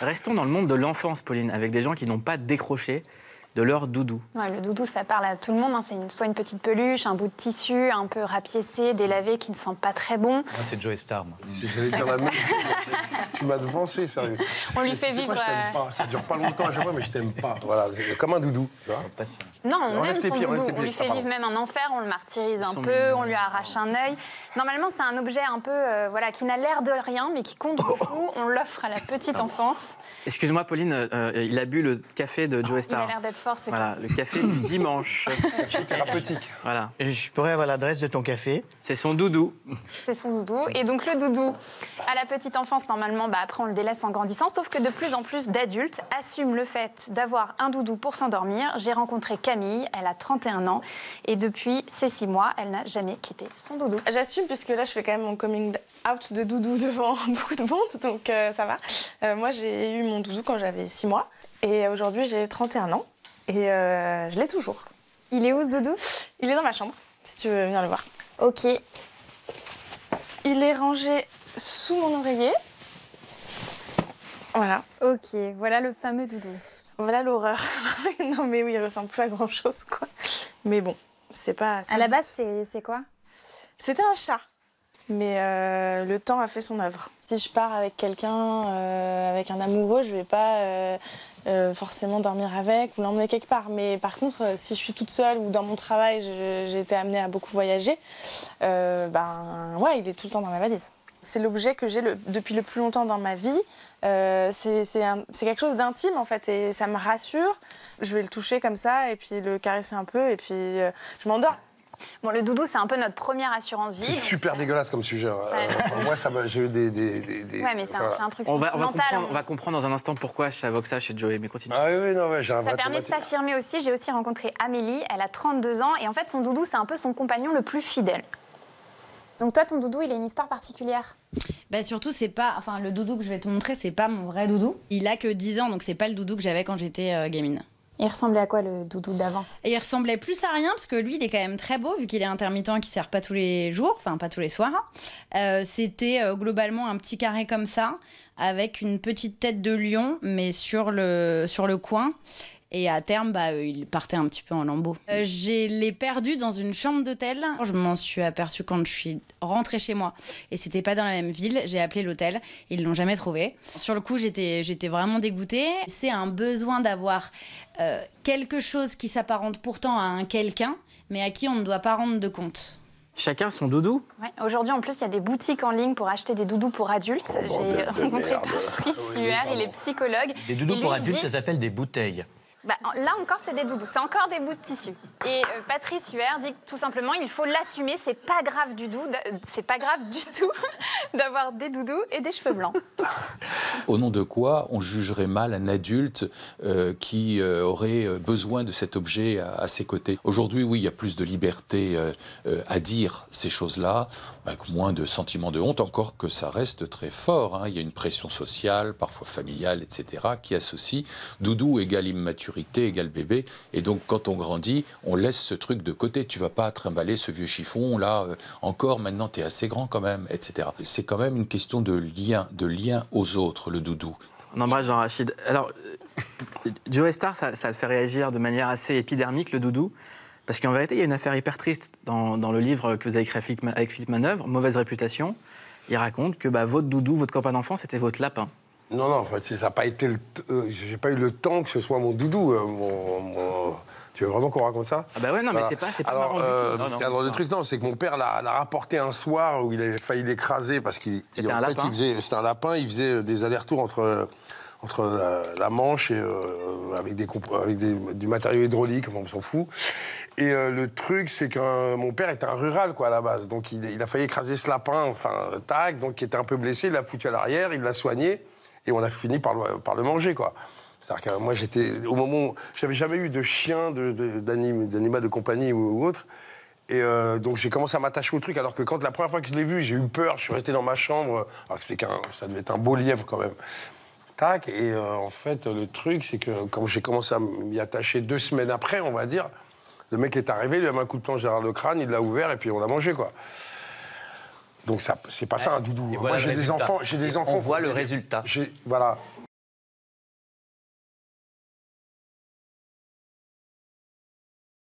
Restons dans le monde de l'enfance, Pauline, avec des gens qui n'ont pas décroché de leur doudou. Ouais, le doudou, ça parle à tout le monde. Hein. C'est soit une petite peluche, un bout de tissu, un peu rapiécé, délavé, qui ne sent pas très bon. Moi, c'est Joey Star. Moi. J'allais dire la même chose. Tu m'as devancé, sérieux. On lui fait vivre... Moi, je t'aime pas. Ça dure pas longtemps à chaque fois, mais je t'aime pas. Voilà, c'est comme un doudou, tu vois. Non, on Enlève aime tes son pieds, doudou. enlève tes On lui pieds. fait vivre même un enfer, on le martyrise un peu, on lui arrache un œil. Normalement, c'est un objet un peu, voilà, qui n'a l'air de rien, mais qui compte beaucoup. On l'offre à la petite enfance. Excuse-moi, Pauline, il a bu le café de Joey Star. Il a l'air d'être fort, c'est Voilà, le café du dimanche. C'est thérapeutique. Voilà. Je pourrais avoir l'adresse de ton café. C'est son doudou. C'est son doudou. Et donc le doudou, à la petite enfance, normalement, après on le délaisse en grandissant. Sauf que de plus en plus d'adultes assument le fait d'avoir un doudou pour s'endormir. J'ai rencontré Camille, elle a 31 ans. Et depuis ces 6 mois, elle n'a jamais quitté son doudou. J'assume, puisque là, je fais quand même mon coming out de doudou devant beaucoup de monde. Donc ça va. Moi, j'ai eu mon doudou quand j'avais 6 mois. Et aujourd'hui, j'ai 31 ans. Et je l'ai toujours. Il est où ce doudou? Il est dans ma chambre, si tu veux venir le voir. Ok. Il est rangé sous mon oreiller. Voilà. Ok, voilà le fameux doudou. Voilà l'horreur. Non mais oui, il ressemble plus à grand chose, quoi. Mais bon, c'est pas... À la base, c'est quoi? C'était un chat. Mais le temps a fait son œuvre. Si je pars avec quelqu'un, avec un amoureux, je vais pas forcément dormir avec ou l'emmener quelque part. Mais par contre, si je suis toute seule ou dans mon travail, j'ai été amenée à beaucoup voyager, ouais, il est tout le temps dans ma valise. C'est l'objet que j'ai depuis le plus longtemps dans ma vie. C'est quelque chose d'intime, en fait, et ça me rassure. Je vais le toucher comme ça, et puis le caresser un peu, et puis je m'endors. Bon, le doudou, c'est un peu notre première assurance vie. C'est super dégueulasse comme sujet. Moi, j'ai eu des... Ouais, mais c'est un truc On sentimental. va comprendre dans un instant pourquoi je t'invoque ça chez Joey, mais continue. Ah oui, non, ouais, j'ai un vrai Ça permet de s'affirmer aussi. J'ai aussi rencontré Amélie, elle a 32 ans, et en fait, son doudou, c'est un peu son compagnon le plus fidèle. Donc toi, ton doudou, il a une histoire particulière? Bah surtout, c'est pas... Enfin, le doudou que je vais te montrer, c'est pas mon vrai doudou. Il a que 10 ans, donc c'est pas le doudou que j'avais quand j'étais gamine. Il ressemblait à quoi, le doudou d'avant? Et il ressemblait plus à rien, parce que lui, il est quand même très beau, vu qu'il est intermittent, qu'il sert pas tous les jours, enfin pas tous les soirs. C'était globalement un petit carré comme ça, avec une petite tête de lion, mais sur le coin. Et à terme, il partait un petit peu en lambeaux. Je l'ai perdu dans une chambre d'hôtel. Je m'en suis aperçue quand je suis rentrée chez moi. Et c'était pas dans la même ville. J'ai appelé l'hôtel. Ils l'ont jamais trouvé. Sur le coup, j'étais vraiment dégoûtée. C'est un besoin d'avoir quelque chose qui s'apparente pourtant à un quelqu'un, mais à qui on ne doit pas rendre de compte. Chacun son doudou. Ouais. Aujourd'hui, en plus, il y a des boutiques en ligne pour acheter des doudous pour adultes. J'ai rencontré Patrice Huer, il est psychologue. Des doudous pour adultes, ça s'appelle des bouteilles. Là encore, c'est des doudous, c'est encore des bouts de tissu. Et Patrice Huer dit que tout simplement, il faut l'assumer, c'est pas grave du tout d'avoir des doudous et des cheveux blancs. Au nom de quoi on jugerait mal un adulte qui aurait besoin de cet objet à ses côtés? Aujourd'hui, oui, il y a plus de liberté à dire ces choses-là, avec moins de sentiments de honte, encore que ça reste très fort. Hein. Il y a une pression sociale, parfois familiale, etc., qui associe doudou égale immaturité égale bébé. Et donc, quand on grandit, on laisse ce truc de côté. Tu vas pas trimballer ce vieux chiffon, là, encore, maintenant, tu es assez grand quand même, etc. C'est quand même une question de lien aux autres, le doudou. On embrasse Jean-Rachid. Alors, Joey Star, ça le fait réagir de manière assez épidermique, le doudou. Parce qu'en vérité, il y a une affaire hyper triste dans le livre que vous avez écrit avec Philippe Manœuvre, Mauvaise réputation. Il raconte que votre doudou, votre copain d'enfance, c'était votre lapin. Non, en fait, ça n'a pas été... j'ai pas eu le temps que ce soit mon doudou. Tu veux vraiment qu'on raconte ça? Ah bah ouais, non, voilà. Mais c'est pas marrant du tout. Alors, le truc, non, c'est que mon père l'a rapporté un soir où il avait failli l'écraser parce qu'il... C'était un lapin. C'était un lapin, il faisait des allers-retours entre la Manche et avec du matériau hydraulique, on s'en fout. Et le truc, c'est que mon père était un rural, quoi, à la base. Donc, il a failli écraser ce lapin, donc qui était un peu blessé, il l'a foutu à l'arrière, il l'a soigné. Et on a fini par le manger, quoi. C'est-à-dire que moi, au moment où j'avais jamais eu de chien, d'animal de compagnie ou autre. Et donc, j'ai commencé à m'attacher au truc, alors que la première fois que je l'ai vu, j'ai eu peur, je suis resté dans ma chambre, alors que ça devait être un beau lièvre, quand même. Tac, et en fait, le truc, c'est que quand j'ai commencé à m'y attacher 2 semaines après, on va dire, le mec est arrivé, il lui a mis un coup de planche derrière le crâne, il l'a ouvert, et puis on l'a mangé, quoi. Donc, c'est pas ça, un doudou. Moi, j'ai des enfants. On voit le résultat. Voilà.